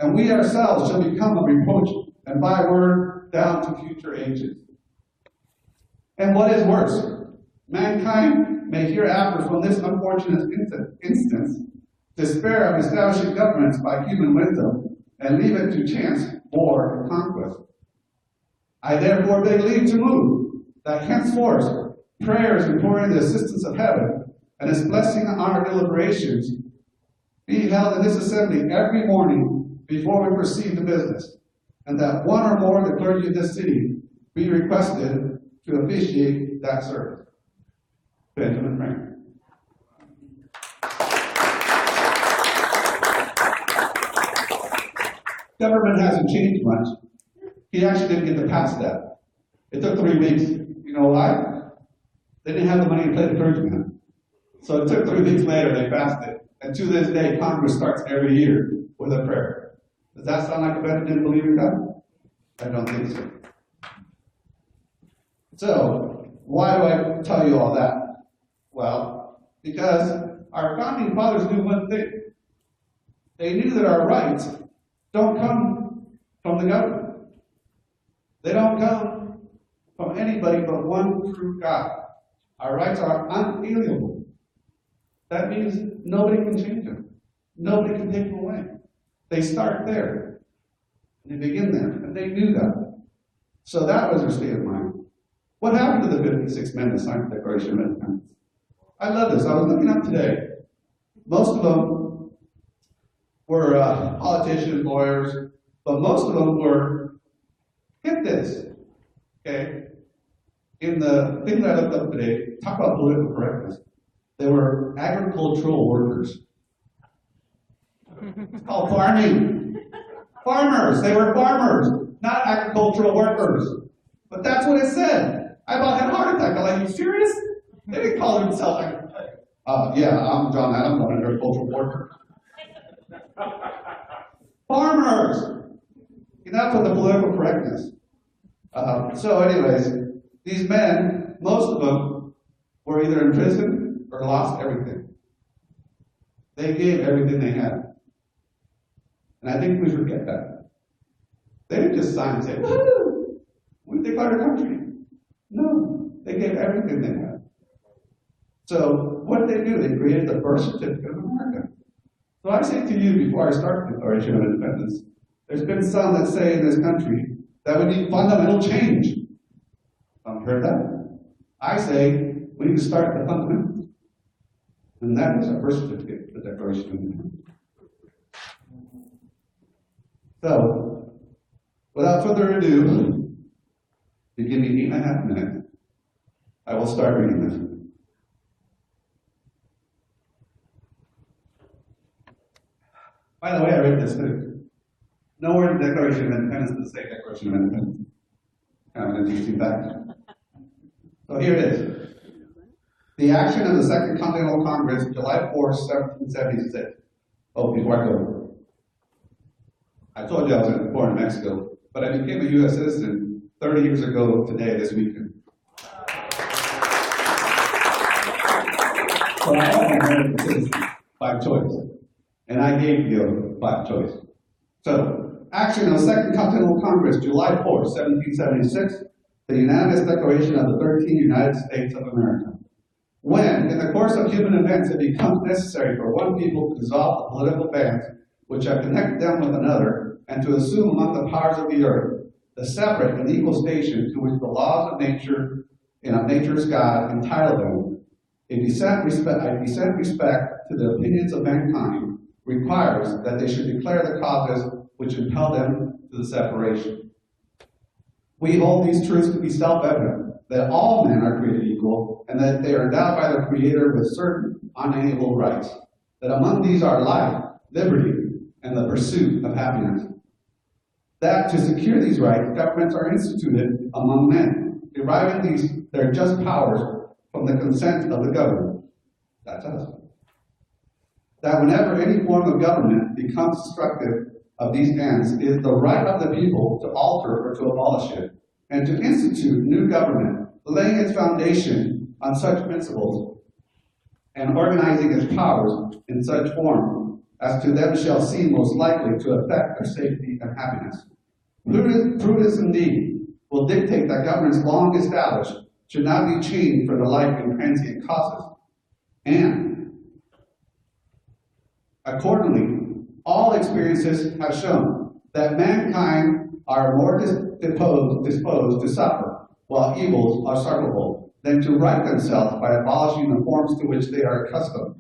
and we ourselves shall become a reproach and byword down to future ages. And what is worse, mankind may hereafter from this unfortunate instance despair of establishing governments by human wisdom and leave it to chance, war, and conquest. I therefore beg leave to move that henceforth prayers imploring the assistance of heaven and its blessing on our deliberations be held in this assembly every morning before we proceed to business, and that one or more of the clergy of this city be requested to officiate that service. Benjamin Franklin. Government hasn't changed much. He actually didn't get to pass that. It took 3 weeks. You know why? They didn't have the money to pay the clergyman. So it took 3 weeks later, they passed it. And to this day, Congress starts every year with a prayer. Does that sound like a better didn't believe in God? I don't think so. So, why do I tell you all that? Well, because our founding fathers knew one thing. They knew that our rights don't come from the government. They don't come from anybody but one true God. Our rights are unalienable. That means nobody can change them. Nobody can take them away. They start there. They begin there. And they knew that. So that was their state of mind. What happened to the 56 men that signed the Declaration of Independence? I love this. I was looking up today. Most of them were politicians, lawyers, but most of them were, get this, okay? In the thing that I looked up today, talk about political correctness. They were agricultural workers. It's called farming. Farmers. They were farmers, not agricultural workers. But that's what it said. I about had a heart attack. I'm like, you serious? They didn't call themselves yeah, I'm John Adams. I'm an agricultural worker. Farmers. And that's what the political correctness. So anyways, these men, most of them were either in prison or lost everything. They gave everything they had. And I think we forget that. They didn't just sign and say, woo, we declared our country. No, they gave everything they had. So what did they do? They created the birth certificate of America. So I say to you before I start the Declaration of Independence, there's been some that say in this country that we need fundamental change. Haven't heard that? I say we need to start the fundamentals. And that is our birth certificate, the Declaration of Independence. So, without further ado, if you give me 8.5 minutes, I will start reading this. By the way, I read this too. Nowhere in the Declaration of Independence does it say Declaration of Independence. Kind of an interesting fact. So here it is. The action of the Second Continental Congress, July 4, 1776. Oh, before I go. I told you I was born in Mexico, but I became a U.S. citizen 30 years ago today, this weekend. So I am an American citizen by choice. And I gave you by choice. So, action of the Second Continental Congress, July 4, 1776, the unanimous declaration of the 13 United States of America. When, in the course of human events, it becomes necessary for one people to dissolve the political bands which have connected them with another, and to assume among the powers of the earth the separate and equal station to which the laws of nature and of nature's God entitle them, a decent respect to the opinions of mankind requires that they should declare the causes which impel them to the separation. We hold these truths to be self-evident, that all men are created equal, and that they are endowed by their Creator with certain unalienable rights, that among these are life, liberty, and the pursuit of happiness. That to secure these rights, governments are instituted among men, deriving their just powers from the consent of the governed. That's us. That whenever any form of government becomes destructive of these ends, it is the right of the people to alter or to abolish it, and to institute new government, laying its foundation on such principles, and organizing its powers in such form as to them shall seem most likely to affect their safety and happiness. Prudence indeed will dictate that governments long established should not be changed for the like and transient causes. And accordingly, all experiences have shown that mankind are more disposed to suffer, while evils are sufferable, than to right themselves by abolishing the forms to which they are accustomed.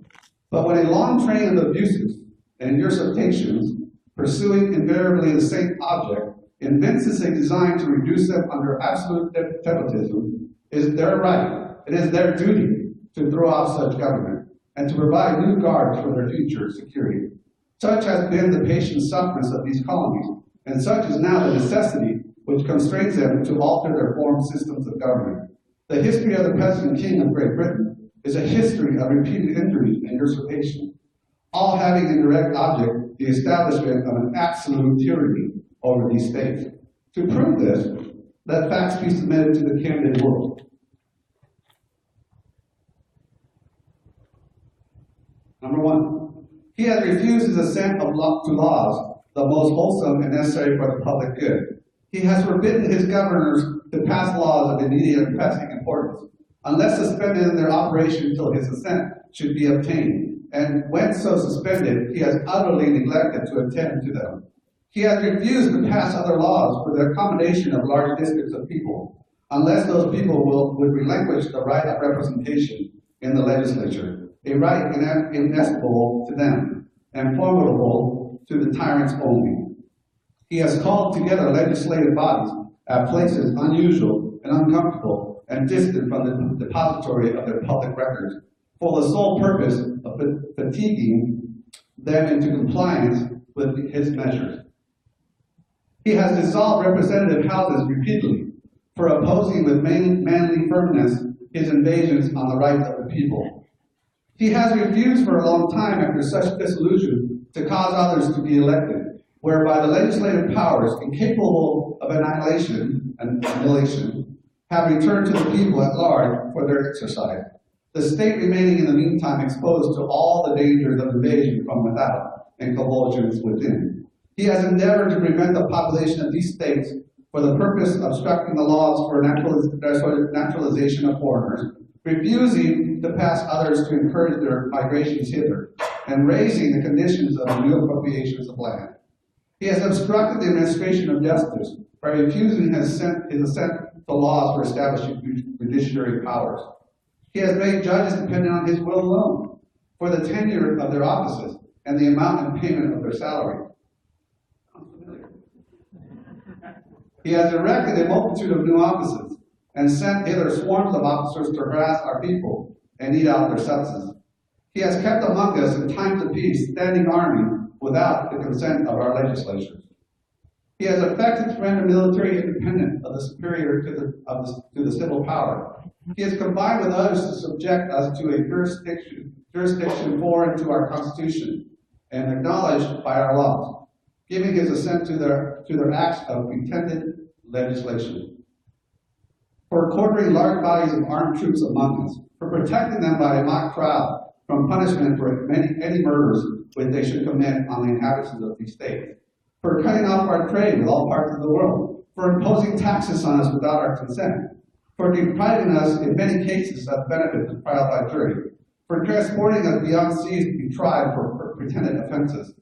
But when a long train of abuses and usurpations, pursuing invariably the same object, evinces a design to reduce them under absolute despotism, it is their right, it is their duty to throw off such government and to provide new guards for their future security. Such has been the patient sufferance of these colonies, and such is now the necessity which constrains them to alter their formed systems of government. The history of the present King of Great Britain is a history of repeated injuries and usurpation, all having in direct object the establishment of an absolute tyranny over these states. To prove this, let facts be submitted to the candid world. Number one, he has refused his assent to laws, the most wholesome and necessary for the public good. He has forbidden his governors to pass laws of immediate and pressing importance, unless suspended in their operation until his assent should be obtained. And when so suspended, he has utterly neglected to attend to them. He has refused to pass other laws for the accommodation of large districts of people, unless those people would relinquish the right of representation in the legislature, a right inestimable to them and formidable to the tyrants only. He has called together legislative bodies at places unusual and uncomfortable and distant from the depository of their public records, for the sole purpose of fatiguing them into compliance with his measures. He has dissolved representative houses repeatedly for opposing with manly firmness his invasions on the rights of the people. He has refused for a long time after such dissolution to cause others to be elected, whereby the legislative powers, incapable of annihilation, have returned to the people at large for their exercise, the state remaining in the meantime exposed to all the dangers of invasion from without and convulsions within. He has endeavored to prevent the population of these states for the purpose of obstructing the laws for naturalization of foreigners, refusing to pass others to encourage their migrations hither, and raising the conditions of the new appropriations of land. He has obstructed the administration of justice by refusing his assent to laws for establishing judiciary powers. He has made judges dependent on his will alone for the tenure of their offices and the amount and payment of their salary. He has erected a multitude of new offices and sent hither swarms of officers to harass our people and eat out their substance. He has kept among us in times of peace standing army without the consent of our legislatures. He has effected to render military independent of the superior to the civil power. He has combined with others to subject us to a jurisdiction foreign to our Constitution and acknowledged by our laws, giving his assent to their acts of pretended legislation. For quartering large bodies of armed troops among us, for protecting them by a mock trial from punishment for any murders which they should commit on the inhabitants of these states, for cutting off our trade with all parts of the world, for imposing taxes on us without our consent, for depriving us in many cases of benefits of trial by jury, for transporting us beyond seas to be tried for pretended offenses,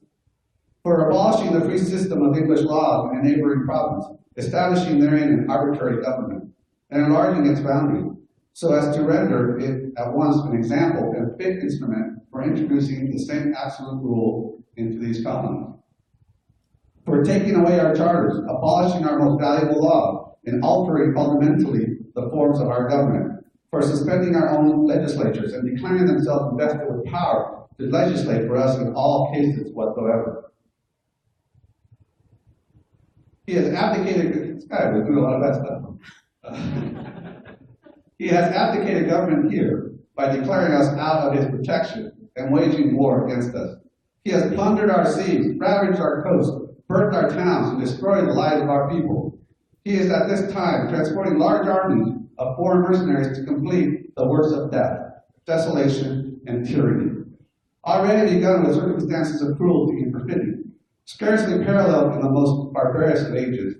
for abolishing the free system of English laws in a neighboring province, establishing therein an arbitrary government, and enlarging its boundaries, so as to render it at once an example and fit instrument for introducing the same absolute rule into these colonies. For taking away our charters, abolishing our most valuable law, and altering fundamentally the forms of our government, for suspending our own legislatures and declaring themselves invested with power to legislate for us in all cases whatsoever. He has abdicated, this guy was doing a lot of that stuff. He has abdicated government here by declaring us out of his protection and waging war against us. He has plundered our seas, ravaged our coast, burnt our towns, and destroyed the lives of our people. He is at this time transporting large armies of foreign mercenaries to complete the works of death, desolation, and tyranny. already begun with circumstances of cruelty and perfidy, scarcely paralleled in the most barbarous of ages,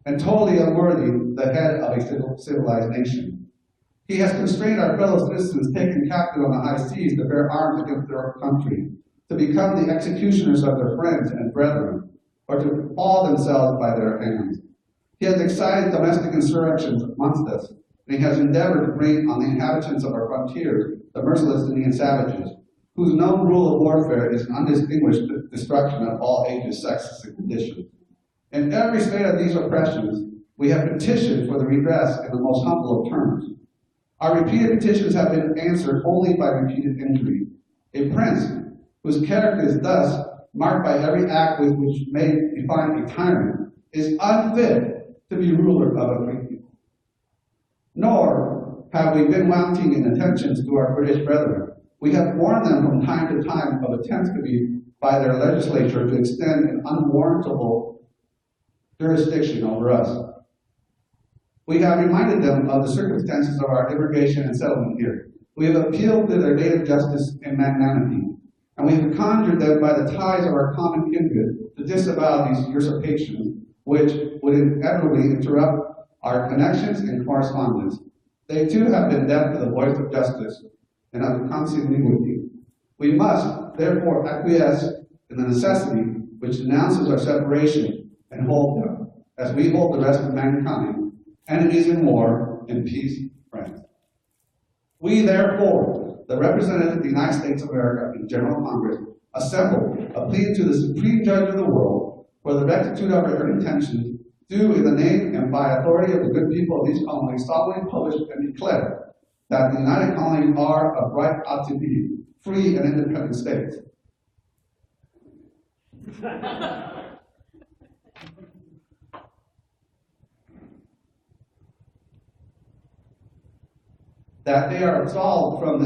and totally unworthy the head of a civilized nation. He has constrained our fellow citizens taken captive on the high seas to bear arms against their country, to become the executioners of their friends and brethren, or to fall themselves by their hands. He has excited domestic insurrections amongst us, and he has endeavored to bring on the inhabitants of our frontiers the merciless Indian savages, whose known rule of warfare is an undistinguished destruction of all ages, sexes, and conditions. In every state of these oppressions, we have petitioned for the redress in the most humble of terms. Our repeated petitions have been answered only by repeated injury. A prince whose character is thus marked by every act with which may define a tyrant is unfit to be ruler of a free people. Nor have we been wanting in attentions to our British brethren. We have warned them from time to time of attempts to be by their legislature to extend an unwarrantable jurisdiction over us. We have reminded them of the circumstances of our immigration and settlement here. We have appealed to their native justice and magnanimity, and we have conjured them by the ties of our common kindred to disavow these usurpations, which would inevitably interrupt our connections and correspondence. They too have been deaf to the voice of justice and have constantly with you. We must, therefore, acquiesce in the necessity which denounces our separation and hold them, as we hold the rest of mankind, enemies in war, and peace friends. We, therefore, the representatives of the United States of America in General Congress, assemble a plea to the Supreme Judge of the world for the rectitude of our intentions, do in the name and by authority of the good people of these colonies solemnly publish and declare that the United Colonies are of right ought to be free and independent states. That they are absolved from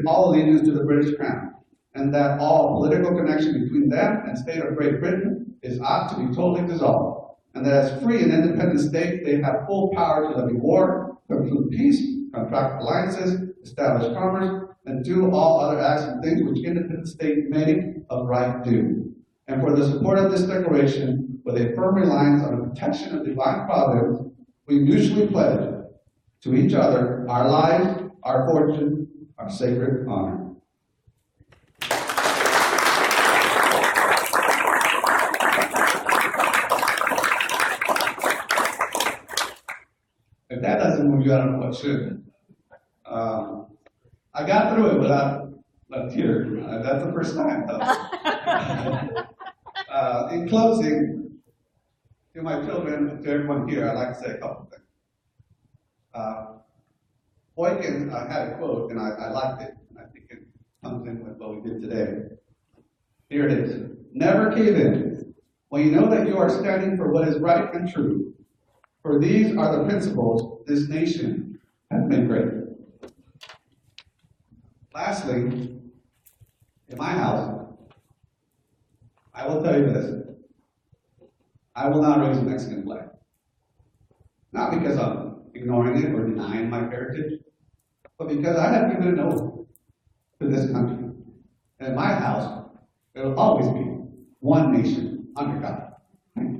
all allegiance to the British Crown, and that all political connection between them and state of Great Britain is ought to be totally dissolved, and that as free and independent states they have full power to levy war, conclude peace, contract alliances, establish commerce, and do all other acts and things which independent states may of right do. And for the support of this declaration, with a firm reliance on the protection of divine providence, we mutually pledge to each other our lives, our fortune, our sacred honor. If that doesn't move you, I don't know what should. I got through it without a tear. That's the first time, though. In closing, to my children, to everyone here, I'd like to say a couple things. Boykin had a quote, and I liked it, and I think it comes in with what we did today. Here it is. Never cave in when you know that you are standing for what is right and true. For these are the principles this nation has made great. Lastly, in my house, I will tell you this. I will not raise a Mexican flag. Not because I'm ignoring it or denying my heritage, but because I have given an oath to this country. And in my house, there will always be one nation under God. Thank you.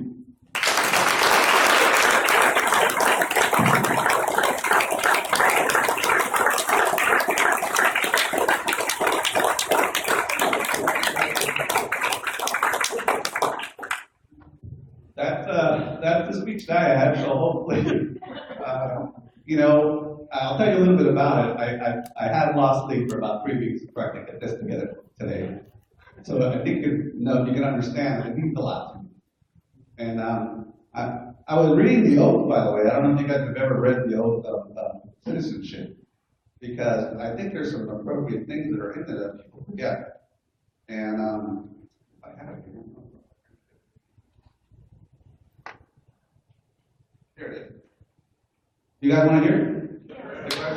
That's the speech that I had, so hopefully, I'll tell you a little bit about it. I had lost sleep for about 3 weeks before I could get this together today. So I think if you can understand, it means a lot to me. And I was reading the oath, by the way. I don't know if you guys have ever read the oath of citizenship, because I think there's some appropriate things that are in there that people forget. And I have it here. Here it is. You guys want to hear it? Yeah.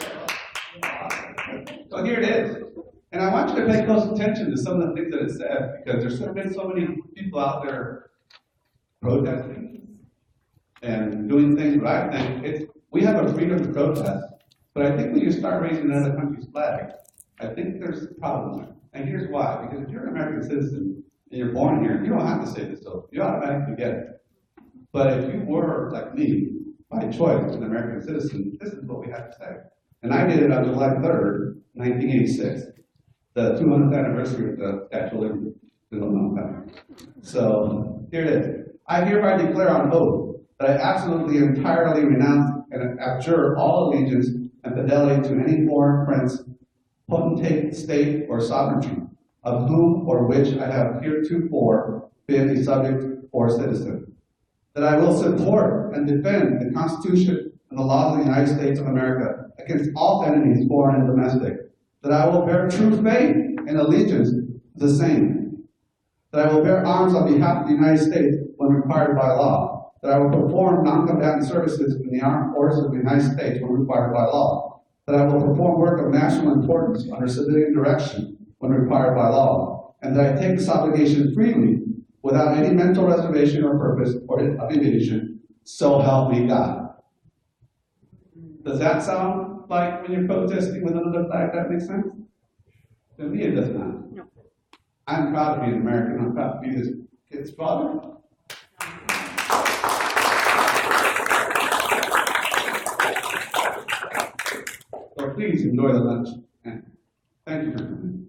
So here it is. And I want you to pay close attention to some of the things that it says, because there's been so many people out there protesting and doing things, but I think we have a freedom to protest. But I think when you start raising another country's flag, I think there's a problem there. And here's why. Because if you're an American citizen and you're born here, you don't have to say this oath. You automatically get it. But if you were, like me, by choice, an American citizen, this is what we have to say. And I did it on July 3rd, 1986, the 200th anniversary of the Statue of Liberty. So here it is. I hereby declare on oath that I absolutely, entirely renounce and abjure all allegiance and fidelity to any foreign prince, potentate, state, or sovereignty, of whom or which I have heretofore been a subject or citizen. That I will support and defend the Constitution and the laws of the United States of America against all enemies, foreign and domestic. That I will bear true faith and allegiance to the same. That I will bear arms on behalf of the United States when required by law. That I will perform non-combatant services in the armed forces of the United States when required by law. That I will perform work of national importance under civilian direction when required by law. And that I take this obligation freely without any mental reservation or purpose or of evasion, so help me God. Does that sound like when you're protesting with another flag, that makes sense? To me, it does not. No. I'm proud to be an American. I'm proud to be this kid's father. So please enjoy the lunch. And thank you for coming.